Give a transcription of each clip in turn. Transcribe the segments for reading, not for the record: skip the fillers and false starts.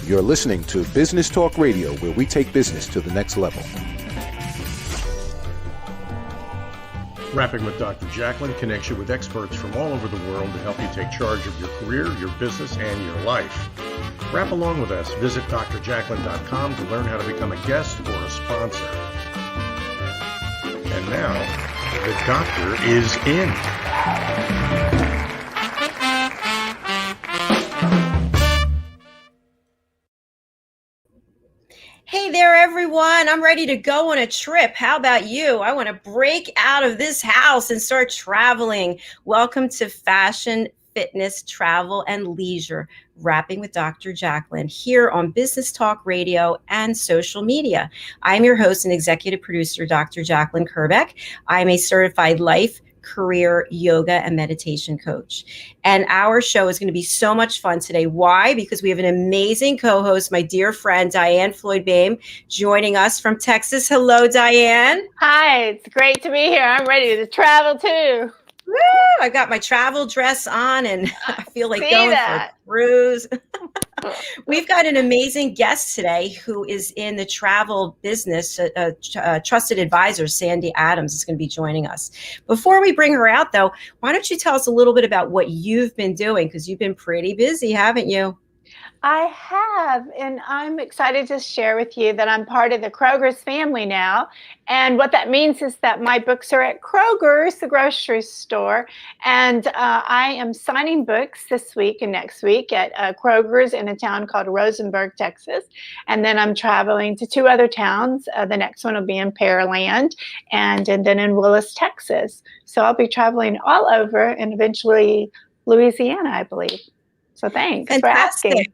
You're listening to Business Talk Radio, where we take business to the next level. Rapping with Dr. Jacalyn connects you with experts from all over the world to help you take charge of your career, your business, and your life. Rap along with us. Visit drjacalyn.com to learn how to become a guest or a sponsor. And now, the doctor is in. Hey there, everyone. I'm ready to go on a trip. How about you? I want to break out of this house and start traveling. Welcome to Fashion, Fitness, Travel, and Leisure, Rapping with Dr. Jacalyn, here on Business Talk Radio and social media. I'm your host and executive producer, Dr. Jacalyn Kerbeck. I'm a certified life, career, yoga, and meditation coach. And our show is going to be so much fun today. Why? Because we have an amazing co-host, my dear friend, Diann Floyd Boehm, joining us from Texas. Hello, Diann. Hi, it's great to be here. I'm ready to travel too. Woo! I got my travel dress on and I feel like See going that. for a cruise. We've got an amazing guest today who is in the travel business. Trusted advisor, Sandy.ADAMS, is going to be joining us. Before we bring her out, though, why don't you tell us a little bit about what you've been doing? Because you've been pretty busy, haven't you? I have, and I'm excited to share with you that I'm part of the Kroger's family now. And what that means is that my books are at Kroger's, the grocery store. And I am signing books this week and next week at Kroger's in a town called Rosenberg, Texas. And then I'm traveling to two other towns. The next one will be in Pearland and then in Willis, Texas. So I'll be traveling all over and eventually Louisiana, I believe. So thanks for asking.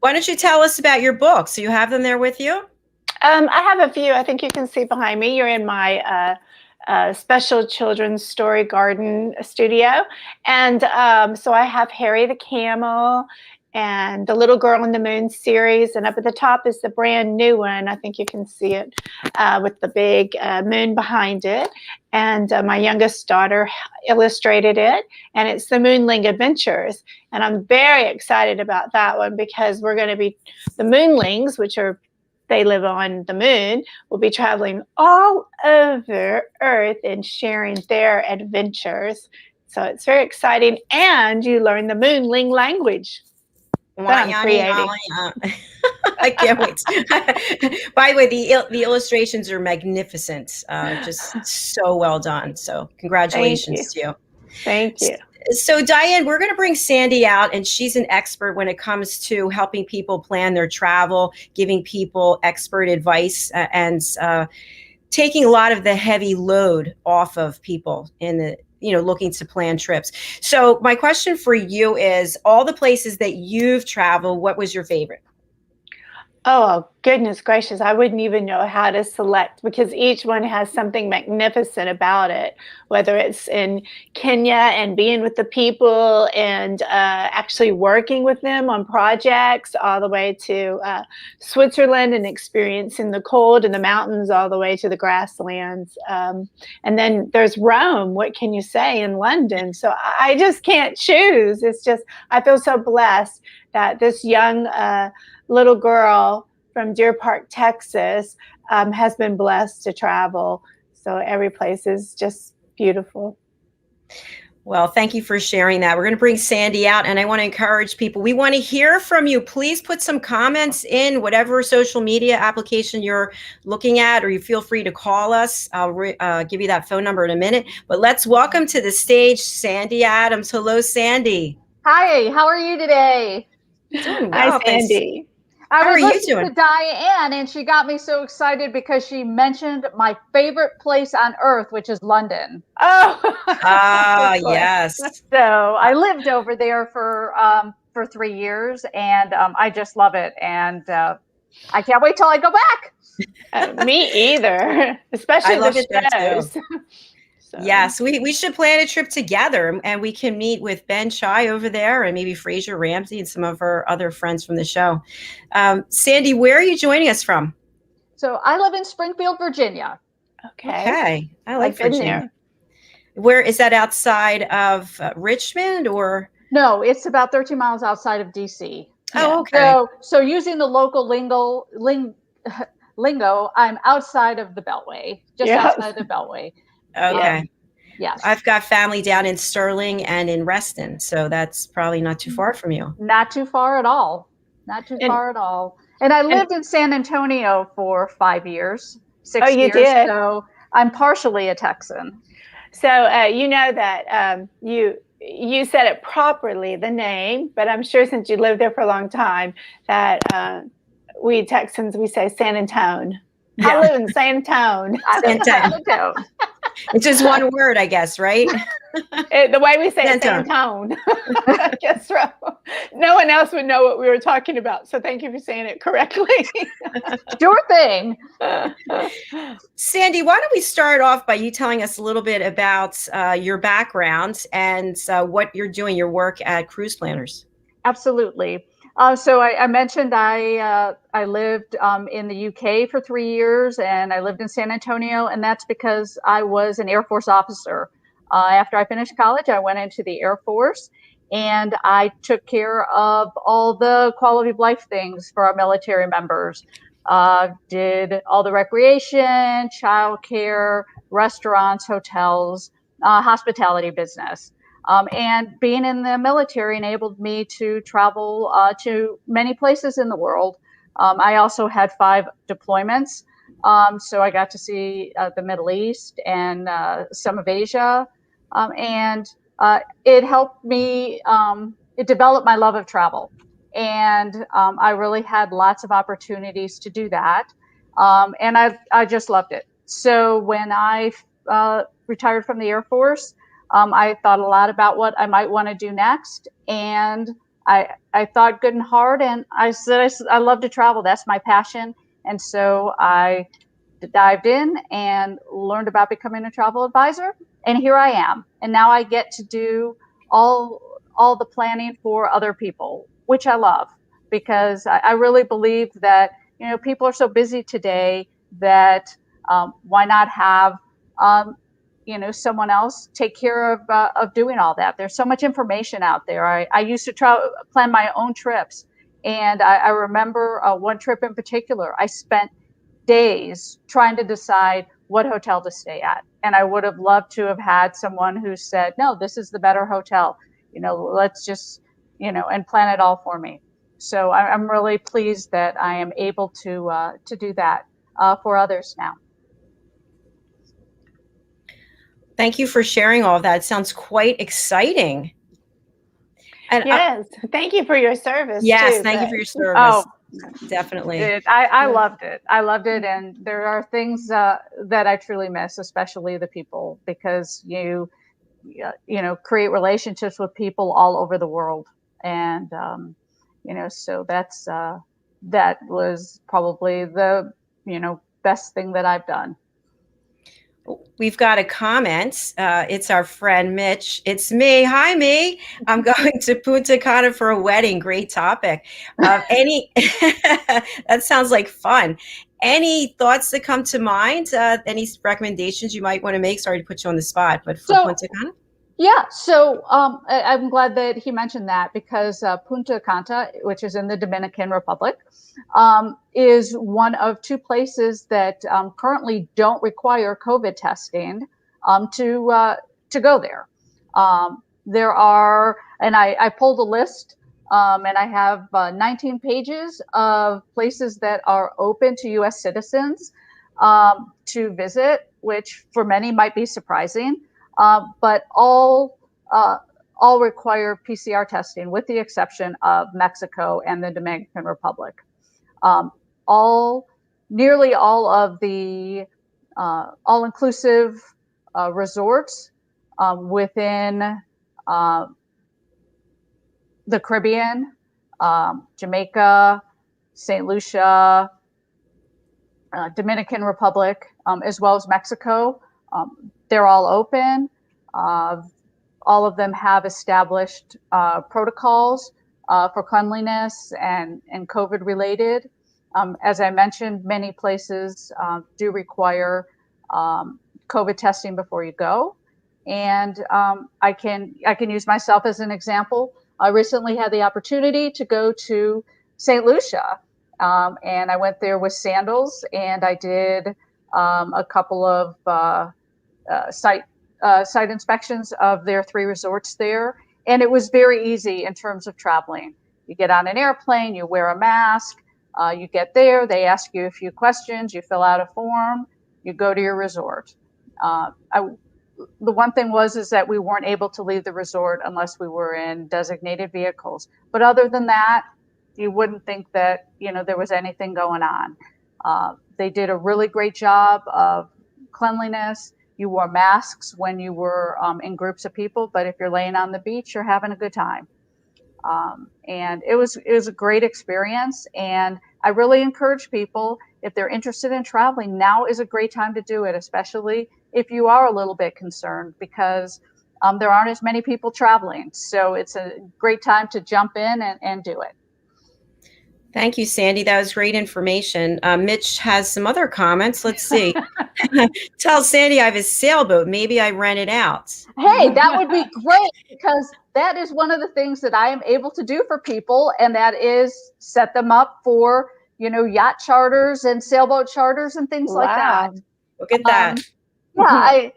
Why don't you tell us about your books? Do you have them there with you? I have a few. I think you can see behind me. You're in my special children's story garden studio. And so I have Harry the Camel and the Little Girl in the Moon series. And up at the top is the brand new one. I think you can see it with the big moon behind it. And my youngest daughter illustrated it. And it's the Moonling Adventures. And I'm very excited about that one because we're going to be the Moonlings, they live on the moon, will be traveling all over Earth and sharing their adventers. So it's very exciting. And you learn the Moonling language. I can't wait. By the way, the illustrations are magnificent. Just so well done. So congratulations to you. Thank you. So Diann, we're going to bring Sandy out, and she's an expert when it comes to helping people plan their travel, giving people expert advice, and taking a lot of the heavy load off of people in the looking to plan trips. So my question for you is, all the places that you've traveled, what was your favorite? Oh, goodness gracious. I wouldn't even know how to select because each one has something magnificent about it, whether it's in Kenya and being with the people and actually working with them on projects, all the way to Switzerland and experiencing the cold in the mountains, all the way to the grasslands. And then there's Rome. What can you say, in London? So I just can't choose. It's just, I feel so blessed that this young little girl from Deer Park, Texas, has been blessed to travel. So every place is just beautiful. Well, thank you for sharing that. We're going to bring Sandy out, and I want to encourage people. We want to hear from you. Please put some comments in whatever social media application you're looking at, or you feel free to call us. I'll give you that phone number in a minute. But let's welcome to the stage Sandy.ADAMS. Hello, Sandy. Hi, how are you today? Doing well. Hi, Sandy. I was listening to Diann, and she got me so excited because she mentioned my favorite place on earth, which is London. Yes. So I lived over there for 3 years, and I just love it. And I can't wait till I go back. Me either, especially the shows. So. Yes, we should plan a trip together, and we can meet with Ben Chai over there and maybe Fraser Ramsey and some of our other friends from the show. Sandy, where are you joining us from? So I live in Springfield, Virginia. Okay. I like Virginia. Where is that, outside of Richmond or? No, it's about 13 miles outside of DC. Oh, okay. So using the local lingo, I'm outside of the Beltway, just outside the Beltway. Okay. Yes. I've got family down in Sterling and in Reston, so that's probably not too far from you. Not too far at all. Not too far at all. And I lived in San Antonio for 5 years, 6 years. You did? So I'm partially a Texan. So you know that you said it properly, the name, but I'm sure since you lived there for a long time that we Texans, we say San Antone. Yeah. I live in San Antone. San Antone. It's just one word, I guess, right? The way we say it, San Antone. I guess so. No one else would know what we were talking about. So thank you for saying it correctly. Sure thing. Sandy, why don't we start off by you telling us a little bit about your background and what you're doing, your work at Cruise Planners. Absolutely. So I mentioned I lived in the UK for 3 years, and I lived in San Antonio, and that's because I was an Air Force officer. After I finished college, I went into the Air Force, and I took care of all the quality of life things for our military members. Did all the recreation, childcare, restaurants, hotels, hospitality business. And being in the military enabled me to travel to many places in the world. I also had 5 deployments. So I got to see the Middle East and some of Asia. And it helped me, it developed my love of travel. And I really had lots of opportunities to do that. And I just loved it. So when I retired from the Air Force, I thought a lot about what I might want to do next. And I thought good and hard. And I said, I love to travel. That's my passion. And so I dived in and learned about becoming a travel advisor. And here I am. And now I get to do all the planning for other people, which I love, because I really believe that, people are so busy today that why not have, someone else take care of doing all that. There's so much information out there. I used to plan my own trips. And I remember one trip in particular, I spent days trying to decide what hotel to stay at. And I would have loved to have had someone who said, no, this is the better hotel. Let's just, and plan it all for me. So I'm really pleased that I am able to do that for others now. Thank you for sharing all of that. It sounds quite exciting. And yes, thank you for your service. Yes, too, thank you for your service. Definitely. I loved it. I loved it. And there are things that I truly miss, especially the people, because you create relationships with people all over the world. And, so that was probably the, best thing that I've done. We've got a comment. It's our friend Mitch. It's me. Hi, me. I'm going to Punta Cana for a wedding. Great topic. That sounds like fun. Any thoughts that come to mind? Any recommendations you might want to make? Sorry to put you on the spot, but for Punta Cana? Yeah, so I'm glad that he mentioned that, because Punta Cana, which is in the Dominican Republic, is one of 2 places that currently don't require COVID testing to go there. There are, and I pulled a list, and I have 19 pages of places that are open to U.S. citizens to visit, which for many might be surprising. But all require PCR testing, with the exception of Mexico and the Dominican Republic. Nearly all of the all-inclusive resorts within the Caribbean, Jamaica, St. Lucia, Dominican Republic, as well as Mexico, they're all open. All of them have established protocols for cleanliness and COVID related. As I mentioned, many places do require COVID testing before you go. And I can use myself as an example. I recently had the opportunity to go to St. Lucia, and I went there with sandals, and I did a couple of site inspections of their 3 resorts there, and it was very easy in terms of traveling. You get on an airplane, you wear a mask, you get there, they ask you a few questions, you fill out a form, you go to your resort. The one thing is that we weren't able to leave the resort unless we were in designated vehicles. But other than that, you wouldn't think that, there was anything going on. They did a really great job of cleanliness. You wore masks when you were in groups of people, but if you're laying on the beach, you're having a good time. And it was a great experience. And I really encourage people, if they're interested in traveling, now is a great time to do it, especially if you are a little bit concerned, because there aren't as many people traveling. So it's a great time to jump in and do it. Thank you, Sandy. That was great information. Mitch has some other comments. Let's see. Tell Sandy I have a sailboat. Maybe I rent it out. Hey, that would be great, because that is one of the things that I am able to do for people, and that is set them up for, yacht charters and sailboat charters and things like that. Look at that. I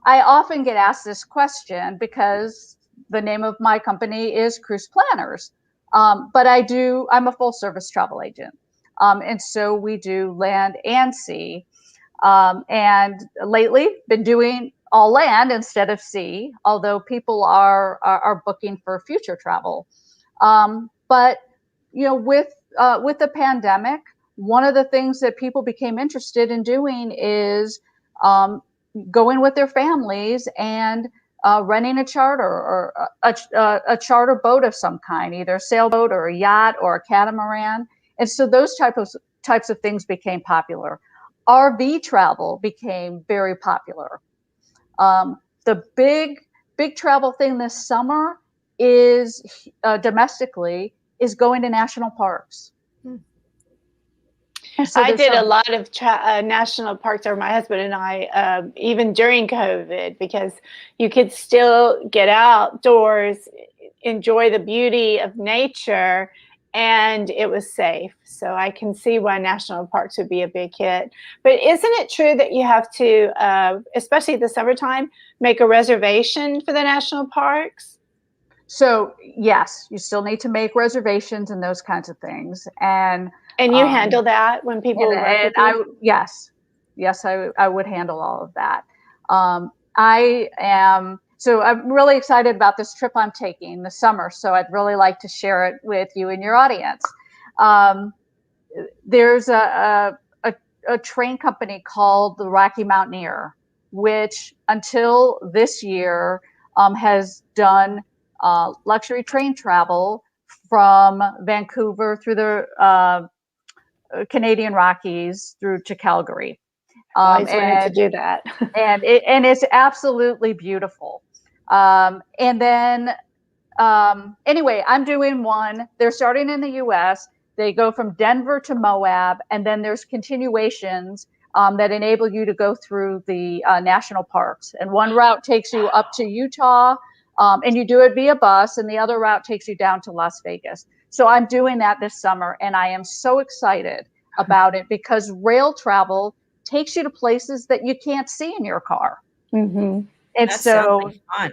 often get asked this question because the name of my company is Cruise Planners. But I'm a full service travel agent. And so we do land and sea. And lately been doing all land instead of sea, although people are booking for future travel. But with the pandemic, one of the things that people became interested in doing is going with their families and renting a charter or a charter boat of some kind, either a sailboat or a yacht or a catamaran. And so those types of things became popular. RV travel became very popular. The big travel thing this summer is domestically is going to national parks. So I did a lot of national parks, or my husband and I, even during COVID, because you could still get outdoors, enjoy the beauty of nature, and it was safe. So I can see why national parks would be a big hit. But isn't it true that you have to, especially the summertime, make a reservation for the national parks? So yes, you still need to make reservations and those kinds of things. And you handle that when people yes, I would handle all of that. So I'm really excited about this trip I'm taking this summer. So I'd really like to share it with you and your audience. There's a train company called the Rocky Mountaineer, which until this year has done luxury train travel from Vancouver through the Canadian Rockies through to Calgary. I wanted to do that. and it's absolutely beautiful. Anyway, I'm doing one. They're starting in the US. They go from Denver to Moab, and then there's continuations that enable you to go through the national parks. And one route takes you up to Utah, and you do it via bus, and the other route takes you down to Las Vegas. So I'm doing that this summer, and I am so excited about it because rail travel takes you to places that you can't see in your car. Mm-hmm. And sounds like fun.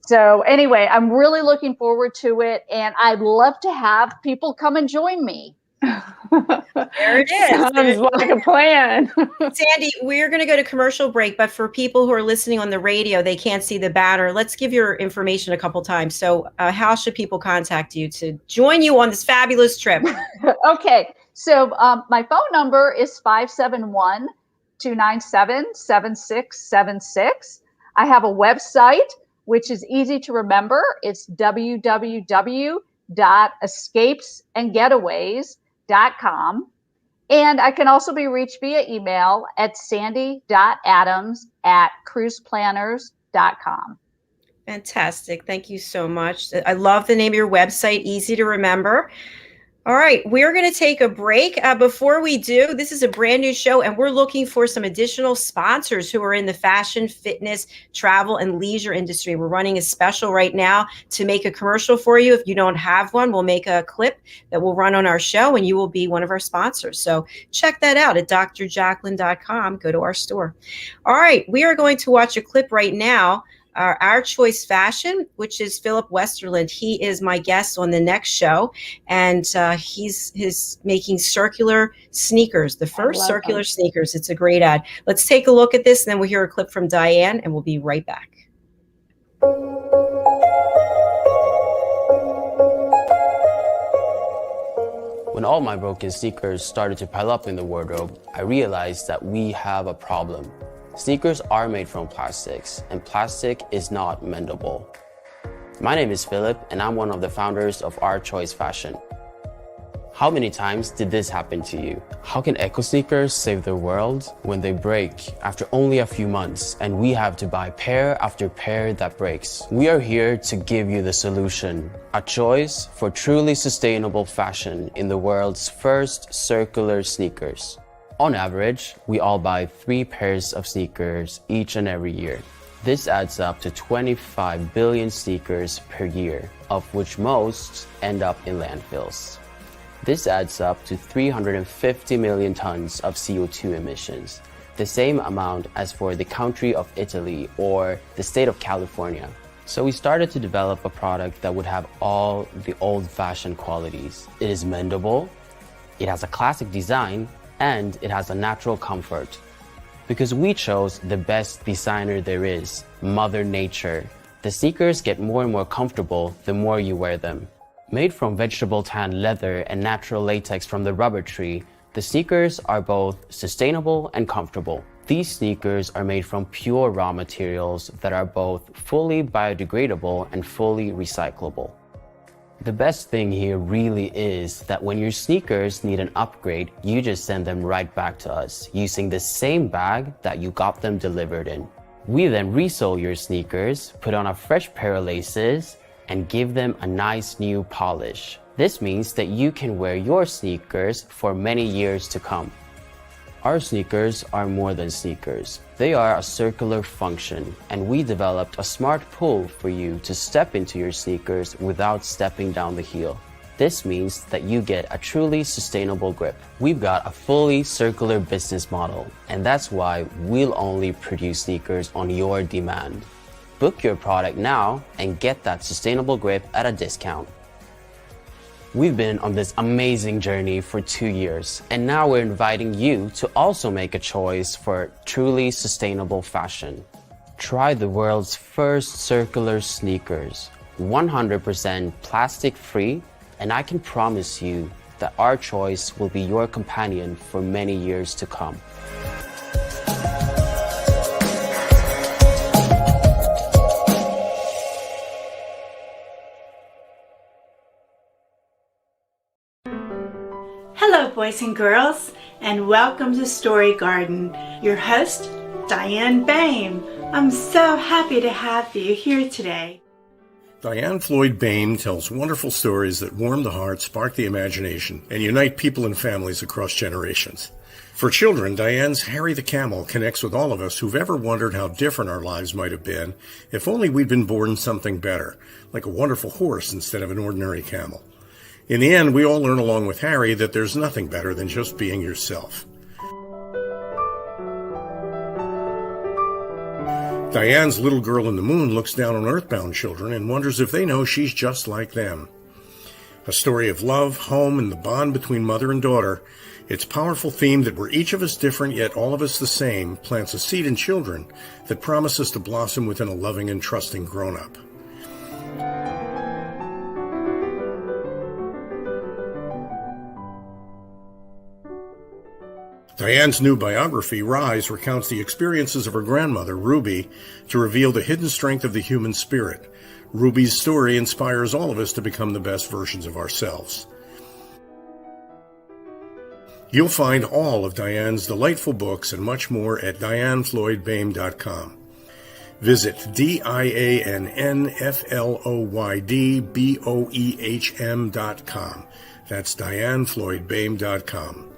So anyway, I'm really looking forward to it, and I'd love to have people come and join me. There it is. Sounds like a plan. Sandy, we're going to go to commercial break, but for people who are listening on the radio, they can't see the banner. Let's give your information a couple times. So how should people contact you to join you on this fabulous trip? Okay. So my phone number is 571-297-7676. I have a website, which is easy to remember. It's www.escapesandgetaways.com. And I can also be reached via email at sandy.adams@cruiseplanners.com. Fantastic. Thank you so much. I love the name of your website, easy to remember. All right, we're going to take a break. Before we do, this is a brand new show, and we're looking for some additional sponsors who are in the fashion, fitness, travel, and leisure industry. We're running a special right now to make a commercial for you. If you don't have one, we'll make a clip that we'll run on our show, and you will be one of our sponsors. So check that out at drjacalyn.com. Go to our store. All right, we are going to watch a clip right now. Our Choice Fashion, which is Philip Westerland. He is my guest on the next show, and he's making circular sneakers, the first circular sneakers. It's a great ad. Let's take a look at this, and then we'll hear a clip from Diann, and we'll be right back. When all my broken sneakers started to pile up in the wardrobe, I realized that we have a problem. Sneakers are made from plastics, and plastic is not mendable. My name is Philip, and I'm one of the founders of Our Choice Fashion. How many times did this happen to you? How can eco sneakers save the world when they break after only a few months and we have to buy pair after pair that breaks? We are here to give you the solution, a choice for truly sustainable fashion in the world's first circular sneakers. On average, we all buy 3 pairs of sneakers each and every year. This adds up to 25 billion sneakers per year, of which most end up in landfills. This adds up to 350 million tons of CO2 emissions, the same amount as for the country of Italy or the state of California. So we started to develop a product that would have all the old-fashioned qualities. It is mendable, it has a classic design, and it has a natural comfort. Because we chose the best designer there is, Mother Nature. The sneakers get more and more comfortable the more you wear them. Made from vegetable tan leather and natural latex from the rubber tree, the sneakers are both sustainable and comfortable. These sneakers are made from pure raw materials that are both fully biodegradable and fully recyclable. The best thing here really is that when your sneakers need an upgrade, you just send them right back to us using the same bag that you got them delivered in. We then resole your sneakers, put on a fresh pair of laces, and give them a nice new polish. This means that you can wear your sneakers for many years to come. Our sneakers are more than sneakers. They are a circular function, and we developed a smart pull for you to step into your sneakers without stepping down the heel. This means that you get a truly sustainable grip. We've got a fully circular business model, and that's why we'll only produce sneakers on your demand. Book your product now and get that sustainable grip at a discount. We've been on this amazing journey for 2 years, and now we're inviting you to also make a choice for truly sustainable fashion. Try the world's first circular sneakers, 100% plastic-free, and I can promise you that our choice will be your companion for many years to come. Hello, boys and girls, and welcome to Story Garden. Your host, Diann Boehm. I'm so happy to have you here today. Diann Floyd Boehm tells wonderful stories that warm the heart, spark the imagination, and unite people and families across generations. For children, Diann's Harry the Camel connects with all of us who've ever wondered how different our lives might have been if only we'd been born something better, like a wonderful horse instead of an ordinary camel. In the end, we all learn along with Harry that there's nothing better than just being yourself. Diann's Little Girl in the Moon looks down on earthbound children and wonders if they know she's just like them. A story of love, home, and the bond between mother and daughter, its powerful theme that we're each of us different yet all of us the same plants a seed in children that promises to blossom within a loving and trusting grown-up. Diann's new biography, Rise, recounts the experiences of her grandmother, Ruby, to reveal the hidden strength of the human spirit. Ruby's story inspires all of us to become the best versions of ourselves. You'll find all of Diann's delightful books and much more at DiannFloydBoehm.com. Visit DiannFloydBoehm.com. That's DiannFloydBoehm.com.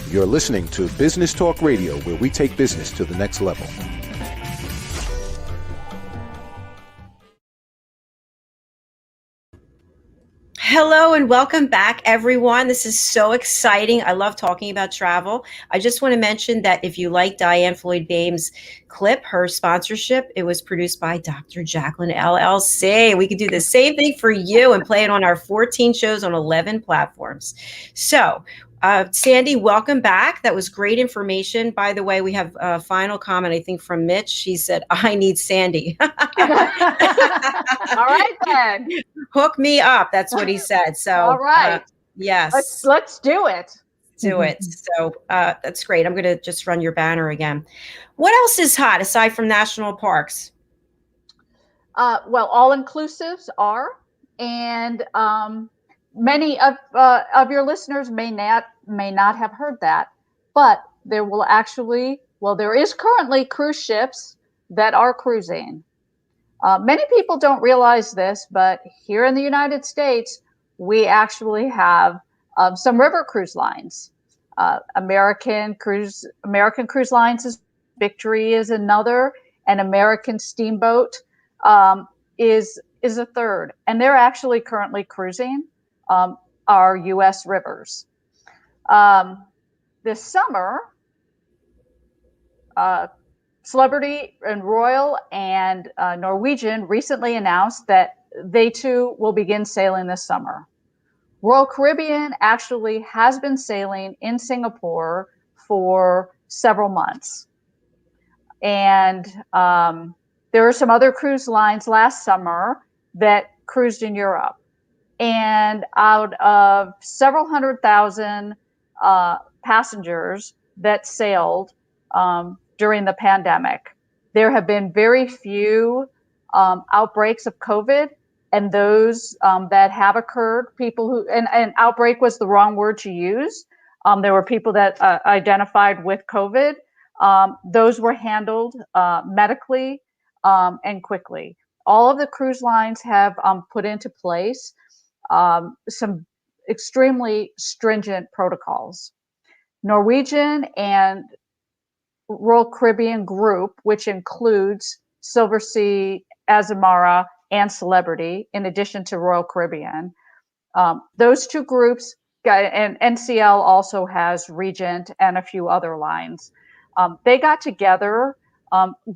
You're listening to Business Talk Radio, where we take business to the next level. Hello and welcome back, everyone. This is so exciting. I love talking about travel. I just want to mention that if you like Diann Floyd Boehm's clip, her sponsorship, it was produced by Dr. Jacalyn LLC. We could do the same thing for you and play it on our 14 shows on 11 platforms. So, Sandy, welcome back. That was great information. By the way, we have a final comment, I think, from Mitch. She said, I need Sandy. All right, then. Hook me up. That's what he said. So, all right. Yes. Let's do it. Do it. So that's great. I'm going to just run your banner again. What else is hot aside from national parks? Well, all-inclusives are, and many of your listeners may not have heard that, but there is currently cruise ships that are cruising. Many people don't realize this, but here in the United States, we actually have some river cruise lines. American Cruise Lines' Victory is another, and American Steamboat is a third, and they're actually currently cruising our U.S. rivers. This summer, Celebrity and Royal and Norwegian recently announced that they too will begin sailing this summer. Royal Caribbean actually has been sailing in Singapore for several months. And there were some other cruise lines last summer that cruised in Europe. And out of several 100,000 passengers that sailed during the pandemic, there have been very few outbreaks of COVID. And those that have occurred, people who, and outbreak was the wrong word to use. There were people that identified with COVID. Those were handled medically and quickly. All of the cruise lines have put into place some extremely stringent protocols. Norwegian and Royal Caribbean Group, which includes Silversea, Azamara, and Celebrity, in addition to Royal Caribbean. Those two groups, and NCL also has Regent and a few other lines. They got together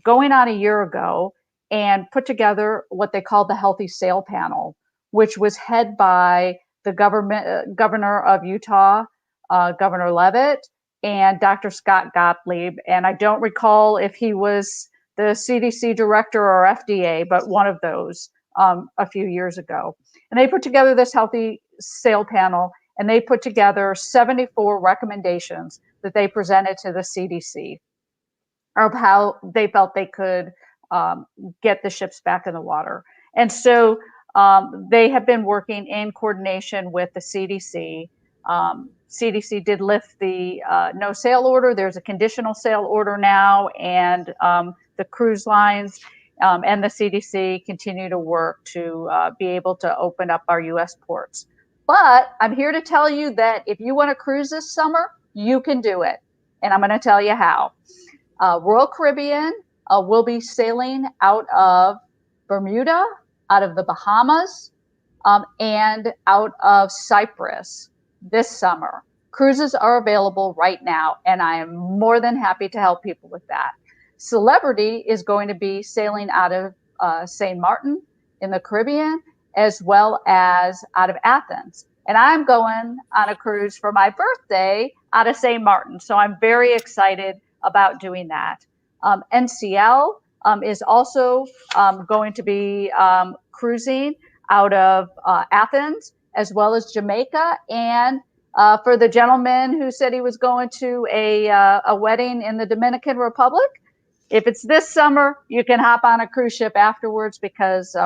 going on a year ago and put together what they called the Healthy Sail Panel, which was head by the governor of Utah, Governor Leavitt, and Dr. Scott Gottlieb. And I don't recall if he was the CDC director or FDA, but one of those a few years ago. And they put together this Healthy Sail Panel, and they put together 74 recommendations that they presented to the CDC of how they felt they could get the ships back in the water. And so they have been working in coordination with the CDC. CDC did lift the no sail order. There's a conditional sail order now, and the cruise lines and the CDC continue to work to be able to open up our U.S. ports. But I'm here to tell you that if you want to cruise this summer, you can do it. And I'm going to tell you how. Royal Caribbean will be sailing out of Bermuda, out of the Bahamas, and out of Cyprus this summer. Cruises are available right now, and I am more than happy to help people with that. Celebrity is going to be sailing out of St. Martin in the Caribbean, as well as out of Athens. And I'm going on a cruise for my birthday out of St. Martin. So I'm very excited about doing that. NCL is also going to be cruising out of Athens, as well as Jamaica. And for the gentleman who said he was going to a wedding in the Dominican Republic, if it's this summer, you can hop on a cruise ship afterwards, because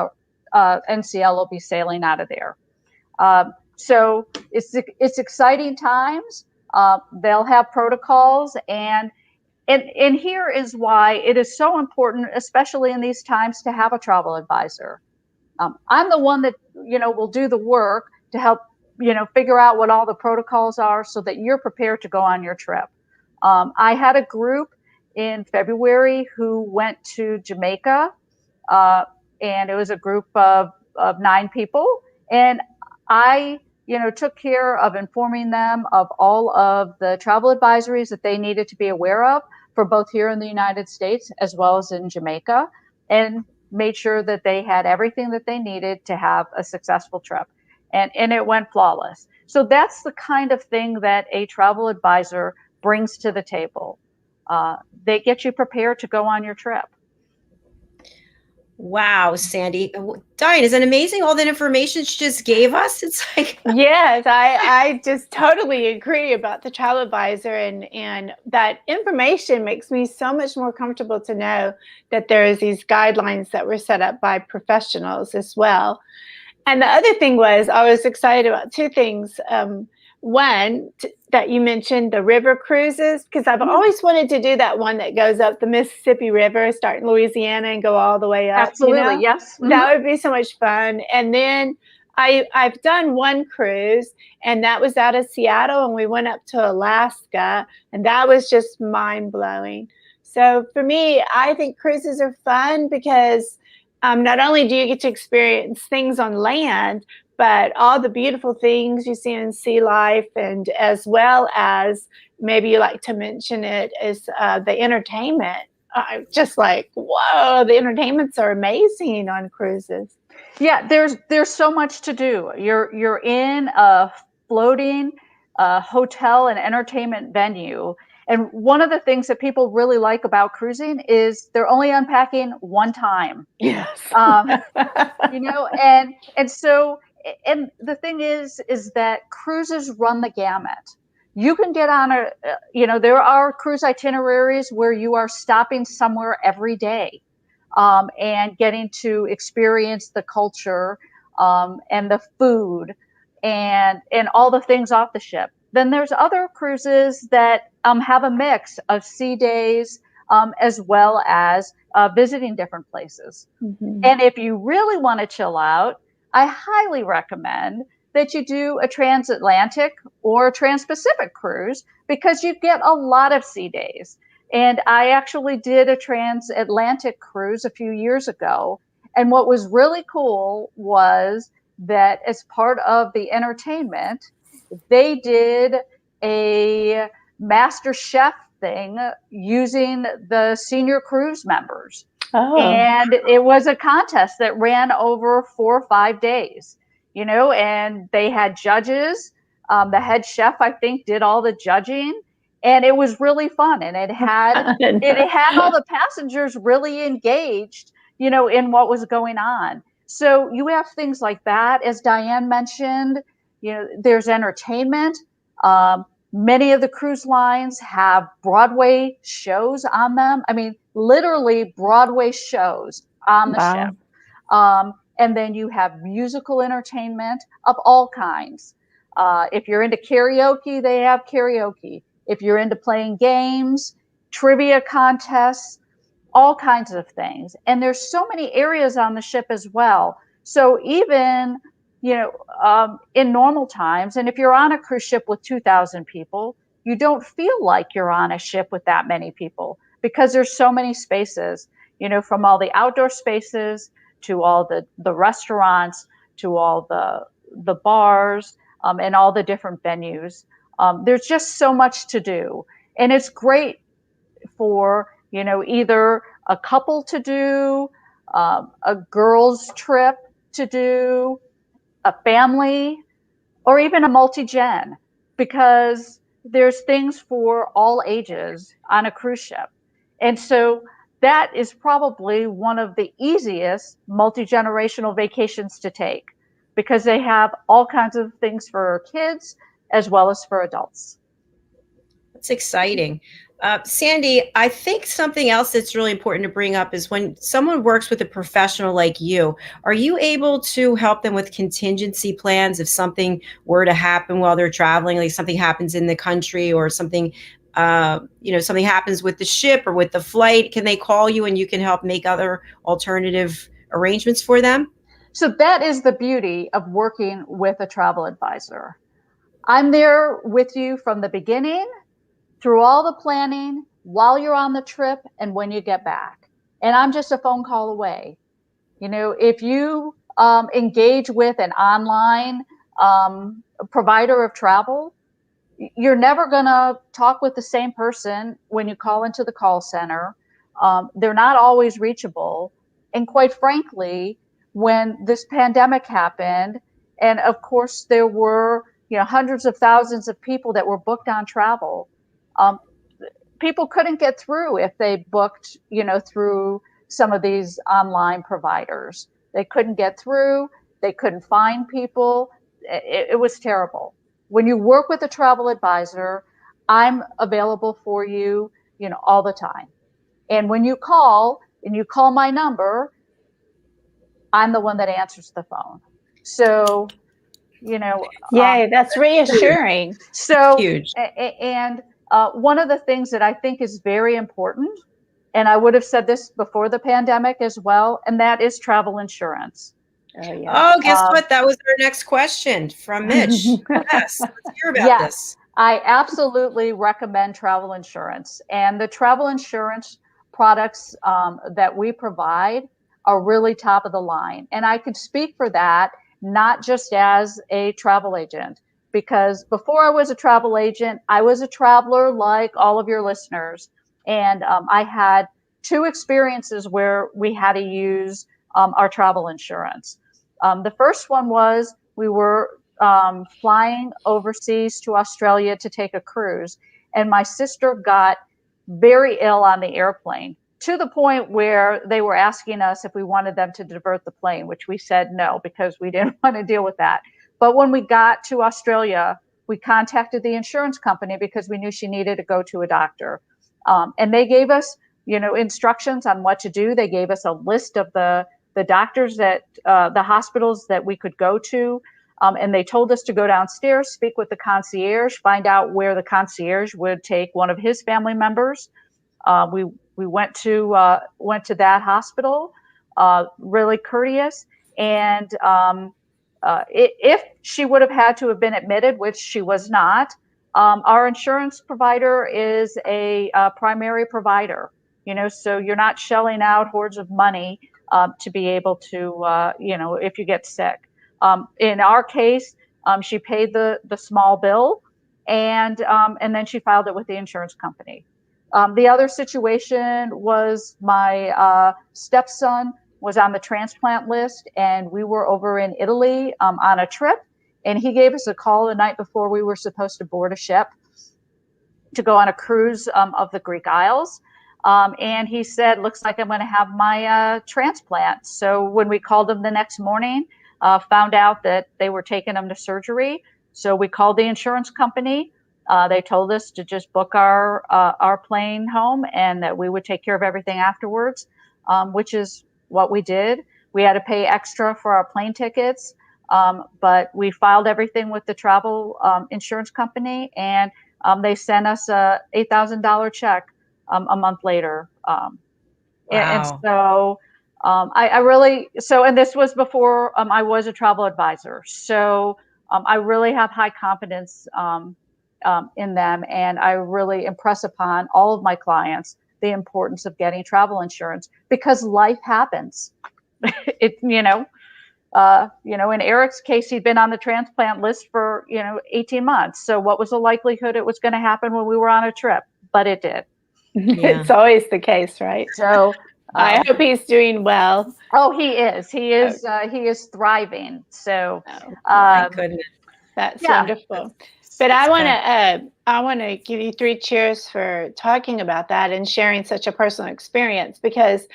NCL will be sailing out of there. So it's exciting times. They'll have protocols, and here is why it is so important, especially in these times, to have a travel advisor. I'm the one that, will do the work to help, figure out what all the protocols are so that you're prepared to go on your trip. I had a group in February who went to Jamaica, and it was a group of 9 people. And I, took care of informing them of all of the travel advisories that they needed to be aware of for both here in the United States as well as in Jamaica, and made sure that they had everything that they needed to have a successful trip. And it went flawless. So that's the kind of thing that a travel advisor brings to the table. They get you prepared to go on your trip. Wow, Sandy. Diann, isn't it amazing all that information she just gave us? It's like Yes, I just totally agree about the travel advisor, and that information makes me so much more comfortable to know that there is these guidelines that were set up by professionals as well. And the other thing was, I was excited about 2 things. One, that you mentioned the river cruises, because I've always wanted to do that one that goes up the Mississippi River, start in Louisiana and go all the way up. Absolutely, yes. That would be so much fun. And then I've done one cruise, and that was out of Seattle, and we went up to Alaska, and that was just mind-blowing. So for me, I think cruises are fun because not only do you get to experience things on land, but all the beautiful things you see in sea life, and as well as, maybe you like to mention it, is the entertainment. Just like, whoa, the entertainments are amazing on cruises. Yeah, there's so much to do. You're in a floating hotel and entertainment venue. And one of the things that people really like about cruising is they're only unpacking one time. Yes. And so, and the thing is that cruises run the gamut. You can get on there are cruise itineraries where you are stopping somewhere every day, and getting to experience the culture, and the food, and all the things off the ship. Then there's other cruises that have a mix of sea days, as well as visiting different places. Mm-hmm. And if you really want to chill out, I highly recommend that you do a transatlantic or a trans-Pacific cruise, because you get a lot of sea days. And I actually did a transatlantic cruise a few years ago. And what was really cool was that as part of the entertainment, they did a master chef thing using the senior cruise members. Oh. And it was a contest that ran over 4 or 5 days, and they had judges. The head chef, I think, did all the judging, and it was really fun. And it had all the passengers really engaged, in what was going on. So you have things like that. As Diann mentioned, there's entertainment. Many of the cruise lines have Broadway shows on them. I mean, literally Broadway shows on the ship. And then you have musical entertainment of all kinds. If you're into karaoke, they have karaoke. If you're into playing games, trivia contests, all kinds of things. And there's so many areas on the ship as well. So even in normal times, and if you're on a cruise ship with 2,000 people, you don't feel like you're on a ship with that many people, because there's so many spaces, from all the outdoor spaces to all the restaurants to all the bars, and all the different venues. There's just so much to do. And it's great for, either a couple to do, a girls' trip to do, a family, or even a multi-gen, because there's things for all ages on a cruise ship. And so that is probably one of the easiest multi-generational vacations to take, because they have all kinds of things for kids as well as for adults. It's exciting. Sandy, I think something else that's really important to bring up is when someone works with a professional like you, are you able to help them with contingency plans if something were to happen while they're traveling, like something happens in the country or something, something happens with the ship or with the flight? Can they call you and you can help make other alternative arrangements for them? So that is the beauty of working with a travel advisor. I'm there with you from the beginning through all the planning, while you're on the trip and when you get back. And I'm just a phone call away. If you engage with an online provider of travel, you're never going to talk with the same person when you call into the call center. They're not always reachable. And quite frankly, when this pandemic happened, and of course there were hundreds of thousands of people that were booked on travel, people couldn't get through if they booked through some of these online providers. They couldn't get through. They couldn't find people. It was terrible. When you work with a travel advisor, I'm available for you, all the time. And when you call my number, I'm the one that answers the phone. So, yay, that's reassuring. So huge. And one of the things that I think is very important, and I would have said this before the pandemic as well, and that is travel insurance. Oh, yeah. Oh, guess what? That was our next question from Mitch. Yes, let's hear about this. I absolutely recommend travel insurance. And the travel insurance products that we provide are really top of the line. And I can speak for that, not just as a travel agent, because before I was a travel agent, I was a traveler like all of your listeners. And I had 2 experiences where we had to use our travel insurance. The first one was we were flying overseas to Australia to take a cruise, and my sister got very ill on the airplane, to the point where they were asking us if we wanted them to divert the plane, which we said no, because we didn't want to deal with that. But when we got to Australia, we contacted the insurance company because we knew she needed to go to a doctor. And they gave us, instructions on what to do. They gave us a list of the doctors that the hospitals that we could go to. And they told us to go downstairs, speak with the concierge, find out where the concierge would take one of his family members. We went to that hospital, really courteous. And if she would have had to have been admitted, which she was not, our insurance provider is a primary provider. So you're not shelling out hordes of money to be able to, if you get sick. In our case, she paid the small bill, and then she filed it with the insurance company. The other situation was my stepson was on the transplant list, and we were over in Italy on a trip, and he gave us a call the night before we were supposed to board a ship to go on a cruise of the Greek Isles. And he said, looks like I'm going to have my transplant. So when we called him the next morning, found out that they were taking him to surgery. So we called the insurance company. They told us to just book our plane home and that we would take care of everything afterwards, which is what we did. We had to pay extra for our plane tickets, but we filed everything with the travel insurance company, and they sent us a $8,000 check a month later. Wow. And so I really, and this was before I was a travel advisor. So I really have high confidence in them. And I really impress upon all of my clients the importance of getting travel insurance, because life happens. In Eric's case, he'd been on the transplant list for, 18 months. So what was the likelihood it was going to happen when we were on a trip? But it did. Yeah. It's always the case, right? So I hope he's doing well. Oh, he is. He is. He is thriving. So, my goodness, that's wonderful. But I want to give you 3 cheers for talking about that and sharing such a personal experience, because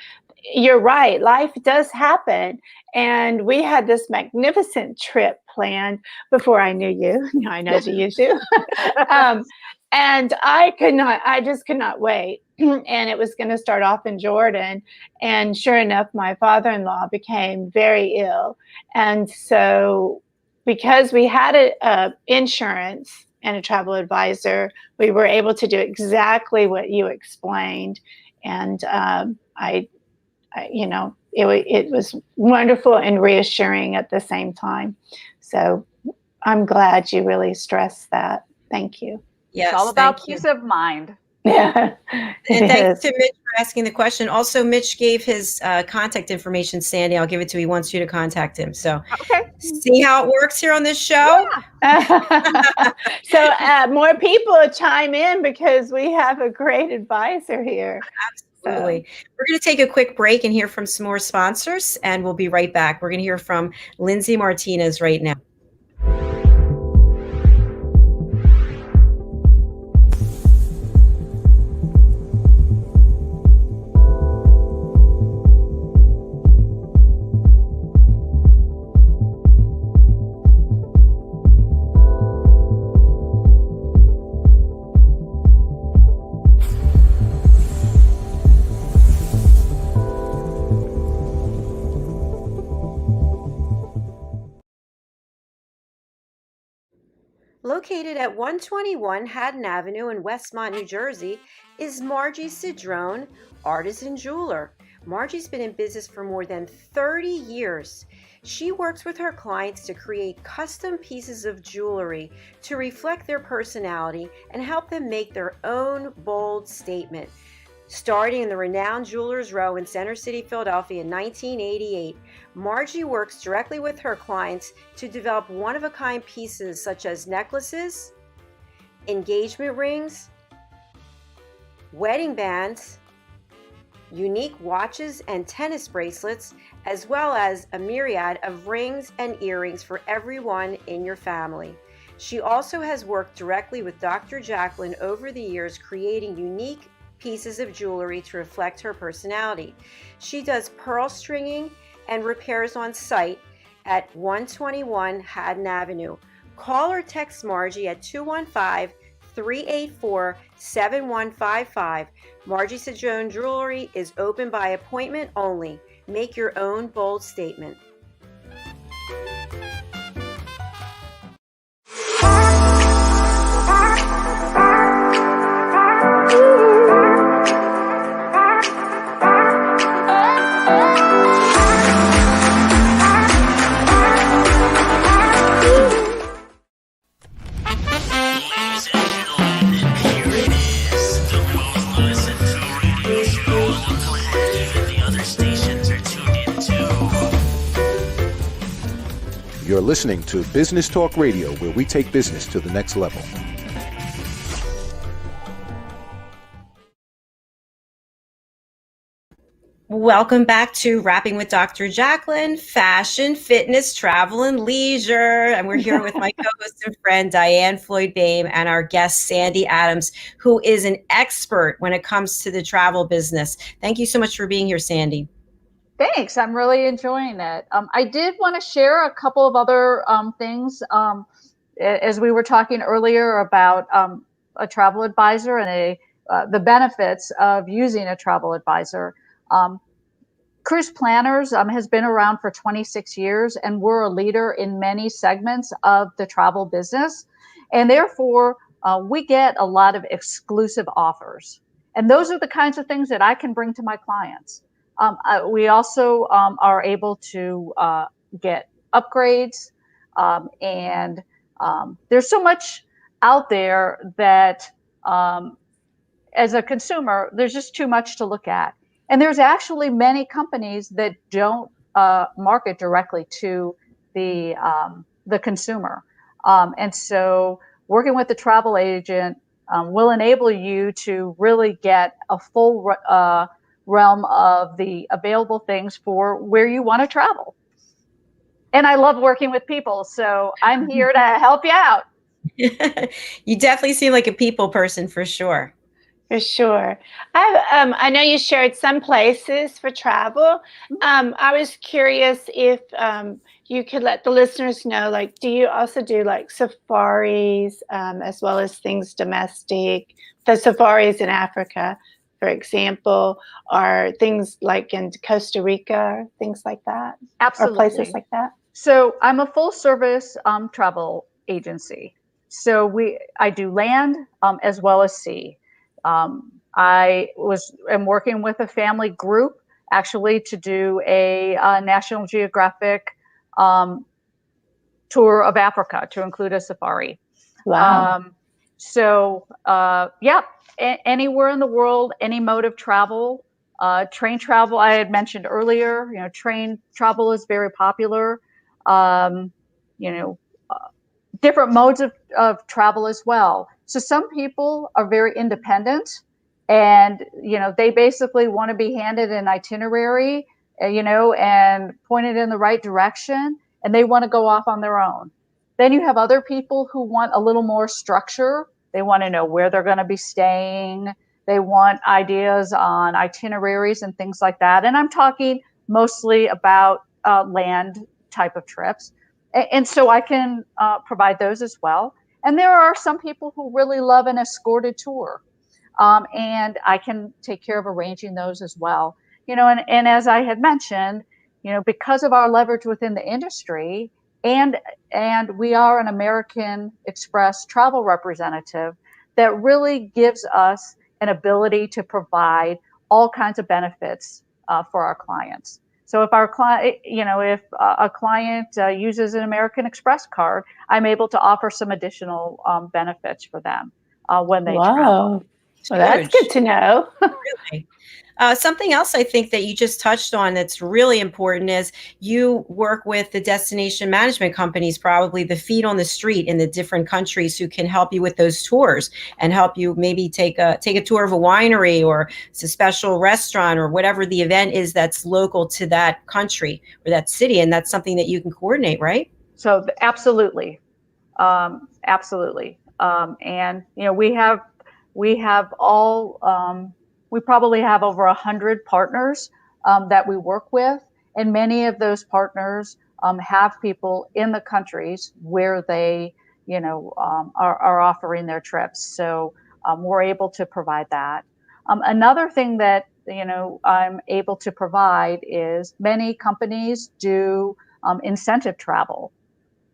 you're right. Life does happen. And we had this magnificent trip planned before I knew you. Now I know you too. And I just could not wait. And it was going to start off in Jordan. And sure enough, my father-in-law became very ill. And so because we had a insurance and a travel advisor, we were able to do exactly what you explained. And it was wonderful and reassuring at the same time. So I'm glad you really stressed that. Thank you. Yes, it's all about peace of mind. Yeah. And thanks to Mitch for asking the question. Also, Mitch gave his contact information, Sandy. I'll give it to you. He wants you to contact him. So Okay. See how it works here on this show? Yeah. So more people chime in because we have a great advisor here. Absolutely. We're going to take a quick break and hear from some more sponsors, and we'll be right back. We're going to hear from Lindsay Martinez right now. Located at 121 Haddon Avenue in Westmont, New Jersey, is Margie Cedrone, artisan jeweler. Margie's been in business for more than 30 years. She works with her clients to create custom pieces of jewelry to reflect their personality and help them make their own bold statement. Starting in the renowned Jewelers Row in Center City, Philadelphia in 1988, Margie works directly with her clients to develop one-of-a-kind pieces such as necklaces, engagement rings, wedding bands, unique watches and tennis bracelets, as well as a myriad of rings and earrings for everyone in your family. She also has worked directly with Dr. Jacalyn over the years, creating unique pieces of jewelry to reflect her personality. She does pearl stringing and repairs on site at 121 Haddon Avenue. Call or text Margie at 215-384-7155. Margie Cedrone Jewelry is open by appointment only. Make your own bold statement. You're listening to Business Talk Radio, where we take business to the next level. Welcome back to Wrapping with Dr. Jacalyn, Fashion, Fitness, Travel, and Leisure. And we're here with my co-host and friend, Diann Floyd Boehm, and our guest, Sandy Adams, who is an expert when it comes to the travel business. Thank you so much for being here, Sandy. Thanks. I'm really enjoying it. I did want to share a couple of other things. As we were talking earlier about a travel advisor and the benefits of using a travel advisor. Cruise Planners has been around for 26 years, and we're a leader in many segments of the travel business. And therefore, we get a lot of exclusive offers. And those are the kinds of things that I can bring to my clients. We also are able to get upgrades. And there's so much out there that as a consumer, there's just too much to look at. And there's actually many companies that don't market directly to the consumer. And so working with the travel agent will enable you to really get a full realm of the available things for where you want to travel. And I love working with people, so I'm here to help you out. You definitely seem like a people person for sure. For sure. I know you shared some places for travel. I was curious if you could let the listeners know, like, do you also do like safaris as well as things domestic? The safaris in Africa, for example, are things like in Costa Rica, things like that? Absolutely. Or places like that? So I'm a full service travel agency. So I do land as well as sea. am working with a family group actually to do a National Geographic tour of Africa to include a safari. Wow. Anywhere in the world, any mode of travel. Train travel, I had mentioned earlier, train travel is very popular. Um, you know, different modes of travel as well. So some people are very independent and, they basically want to be handed an itinerary, and pointed in the right direction, and they want to go off on their own. Then you have other people who want a little more structure. They want to know where they're going to be staying. They want ideas on itineraries and things like that. And I'm talking mostly about land type of trips. And so I can provide those as well. And there are some people who really love an escorted tour. And I can take care of arranging those as well. And as I had mentioned, because of our leverage within the industry, and we are an American Express travel representative, that really gives us an ability to provide all kinds of benefits for our clients. So if our client, if a client uses an American Express card, I'm able to offer some additional benefits for them when they travel. Well, that's good to know. Really. Something else I think that you just touched on that's really important is you work with the destination management companies, probably the feet on the street in the different countries, who can help you with those tours and help you maybe take a tour of a winery or it's a special restaurant or whatever the event is that's local to that country or that city. And that's something that you can coordinate, right? So absolutely. Absolutely. And, we probably have over 100 partners that we work with, and many of those partners have people in the countries where they, are offering their trips. So we're able to provide that. Another thing that, I'm able to provide is many companies do incentive travel.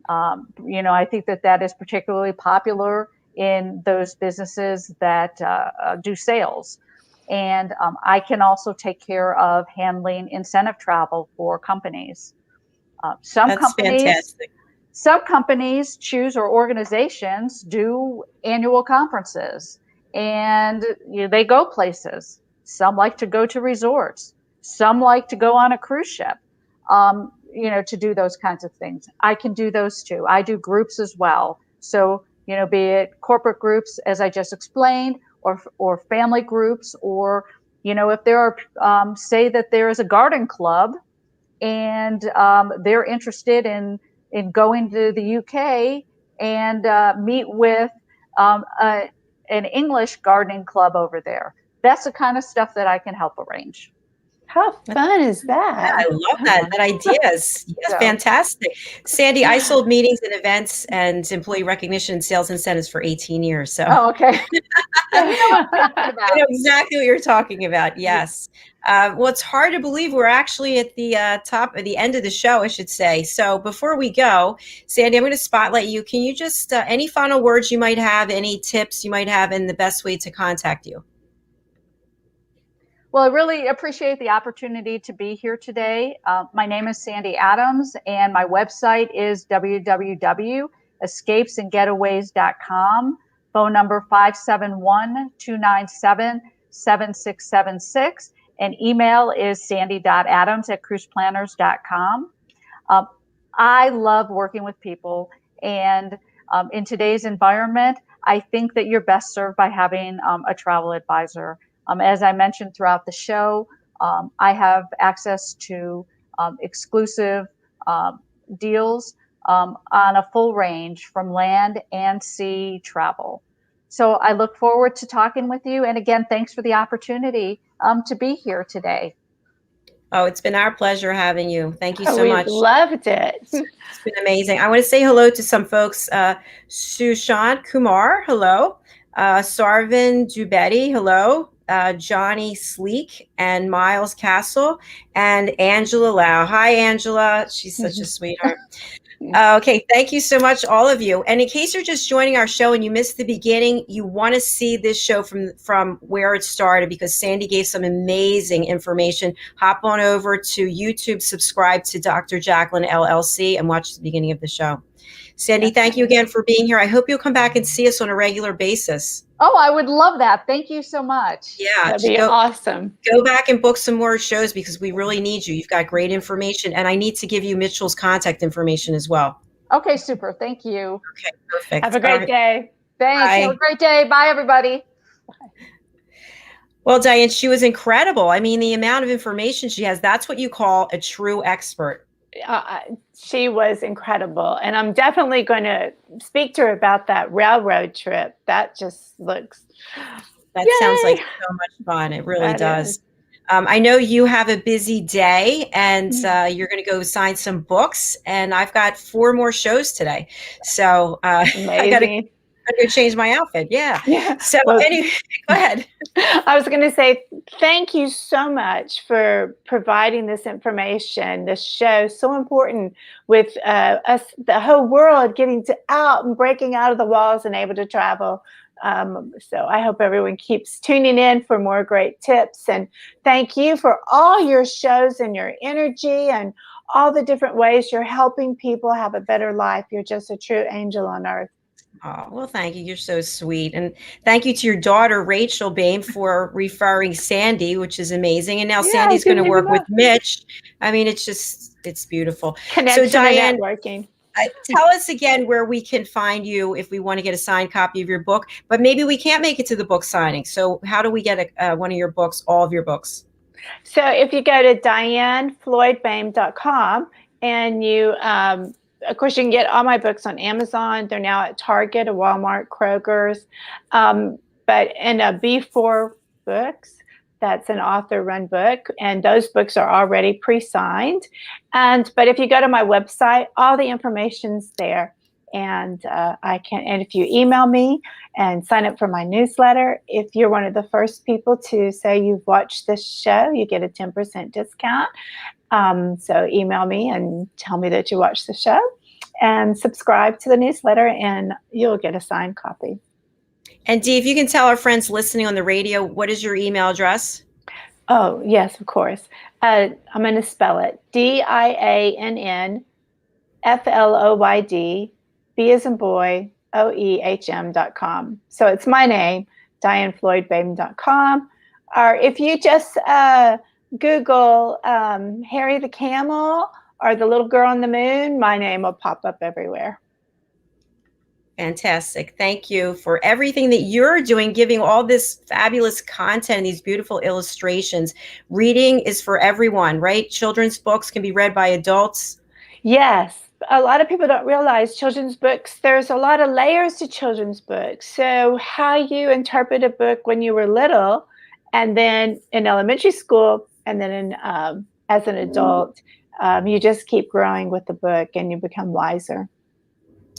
I think that is particularly popular in those businesses that do sales. And I can also take care of handling incentive travel for companies. That's fantastic. Some companies choose, or organizations do, annual conferences, and they go places. Some like to go to resorts. Some like to go on a cruise ship. To do those kinds of things. I can do those too. I do groups as well. So, be it corporate groups, as I just explained, or family groups, or, if there are, say that there is a garden club and they're interested in going to the UK and meet with an English gardening club over there. That's the kind of stuff that I can help arrange. How fun is that? Yeah, I love that. That idea is fantastic. Sandy, I sold meetings and events and employee recognition and sales incentives for 18 years. So okay. I know exactly what you're talking about. Yes. Well, it's hard to believe we're actually at the top of the end of the show, I should say. So before we go, Sandy, I'm going to spotlight you. Can you just, any final words you might have, any tips you might have, and the best way to contact you? Well, I really appreciate the opportunity to be here today. My name is Sandy Adams, and my website is www.escapesandgetaways.com. Phone number 571-297-7676, and email is sandy.adams@cruiseplanners.com. I love working with people, and in today's environment, I think that you're best served by having a travel advisor. As I mentioned throughout the show, I have access to exclusive deals on a full range from land and sea travel. So I look forward to talking with you. And again, thanks for the opportunity to be here today. Oh, it's been our pleasure having you. Thank you Oh, so we much. loved it. It's been amazing. I want to say hello to some folks. Sushant Kumar, hello. Sarvin Dubedi, hello. Johnny Sleek and Miles Castle and Angela Lau. Hi, Angela. She's such a sweetheart. Okay, thank you so much, all of you. And in case you're just joining our show and you missed the beginning, you want to see this show from where it started, because Sandy gave some amazing information. Hop on over to YouTube, subscribe to Dr. Jacalyn LLC, and watch the beginning of the show. Sandy, thank you again for being here. I hope you'll come back and see us on a regular basis. Oh, I would love that. Thank you so much. Yeah, That'd be awesome. Go back and book some more shows, because we really need you. You've got great information, and I need to give you Mitchell's contact information as well. Okay, super. Thank you. Okay, perfect. Have a great day. Thanks. Bye. Have a great day. Bye, everybody. Well, Diann, she was incredible. I mean, the amount of information she has, that's what you call a true expert. She was incredible. And I'm definitely going to speak to her about that railroad trip. That just looks... That Yay! Sounds like so much fun. It really That does. is. I know you have a busy day, and you're going to go sign some books, and I've got 4 more shows today. So I got to change my outfit. Yeah. So anyway, go ahead. I was going to say, thank you so much for providing this information. This show is so important with us, the whole world getting out and breaking out of the walls and able to travel. So I hope everyone keeps tuning in for more great tips. And thank you for all your shows and your energy and all the different ways you're helping people have a better life. You're just a true angel on earth. Oh, well, thank you. You're so sweet. And thank you to your daughter, Rachel Boehm, for referring Sandy, which is amazing. And now Sandy's going to work with Mitch. I mean, it's beautiful. Connection so Diann, and networking. Tell us again where we can find you if we want to get a signed copy of your book, but maybe we can't make it to the book signing. So how do we get one of your books, all of your books? So if you go to diannfloydboehm.com, and you, of course, you can get all my books on Amazon. They're now at Target, Walmart, Kroger's. But in a B4 Books, that's an author-run book, and those books are already pre-signed. But if you go to my website, all the information's there. And and if you email me and sign up for my newsletter, if you're one of the first people to say you've watched this show, you get a 10% discount. So email me and tell me that you watched the show, and subscribe to the newsletter, and you'll get a signed copy. And Dee, if you can tell our friends listening on the radio, what is your email address? Oh, yes, of course. I'm going to spell it. DIANNFLOYD, B as in boy, OEHM.com. So it's my name, DiannFloydBoehm.com. Or if you just Google Harry the Camel or the little girl on the moon, my name will pop up everywhere. Fantastic. Thank you for everything that you're doing, giving all this fabulous content and these beautiful illustrations. Reading is for everyone, right? Children's books can be read by adults. Yes. A lot of people don't realize children's books, there's a lot of layers to children's books. So how you interpret a book when you were little, and then in elementary school, and then as an adult, you just keep growing with the book and you become wiser.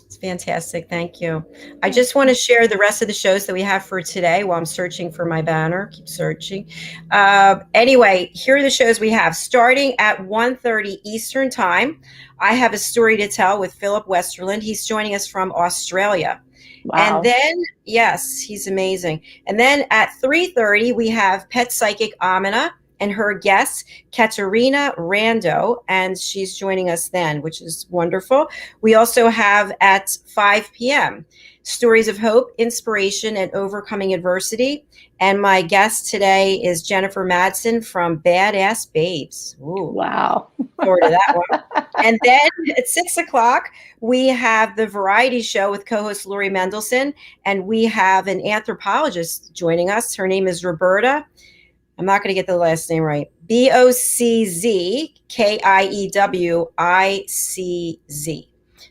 It's fantastic. Thank you. I just want to share the rest of the shows that we have for today while I'm searching for my banner. Keep searching. Anyway, here are the shows we have. Starting at 1:30 Eastern Time, I have a story to tell with Philip Westerland. He's joining us from Australia. Wow. And then, yes, he's amazing. And then at 3:30, we have Pet Psychic Amina and her guest, Katerina Rando, and she's joining us then, which is wonderful. We also have at 5 p.m. Stories of Hope, Inspiration, and Overcoming Adversity. And my guest today is Jennifer Madsen from Badass Babes. Ooh. Wow. Forward to that one. And then at 6 o'clock, we have the Variety Show with co-host Lori Mendelson, and we have an anthropologist joining us. Her name is Roberta. I'm not going to get the last name right. Boczkiewicz.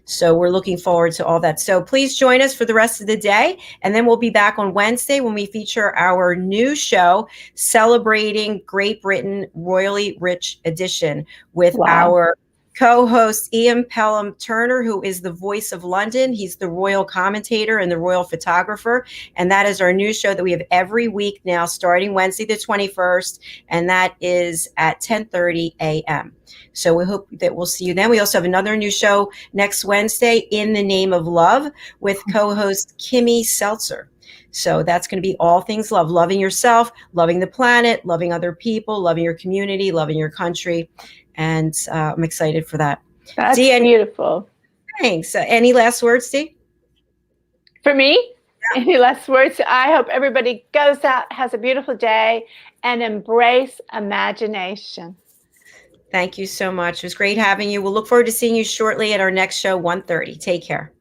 So we're looking forward to all that. So please join us for the rest of the day. And then we'll be back on Wednesday when we feature our new show, Celebrating Great Britain Royally Rich Edition, with our co-host Ian Pelham Turner, who is the voice of London. He's the royal commentator and the royal photographer. And that is our new show that we have every week now, starting Wednesday the 21st. And that is at 10:30 a.m. So we hope that we'll see you then. We also have another new show next Wednesday, In the Name of Love, with co-host Kimmy Seltzer. So that's going to be all things love, loving yourself, loving the planet, loving other people, loving your community, loving your country. And I'm excited for that. That's beautiful. Thanks. Any last words, Dee? For me? Yeah. Any last words? I hope everybody goes out, has a beautiful day, and embrace imagination. Thank you so much. It was great having you. We'll look forward to seeing you shortly at our next show, 1:30. Take care.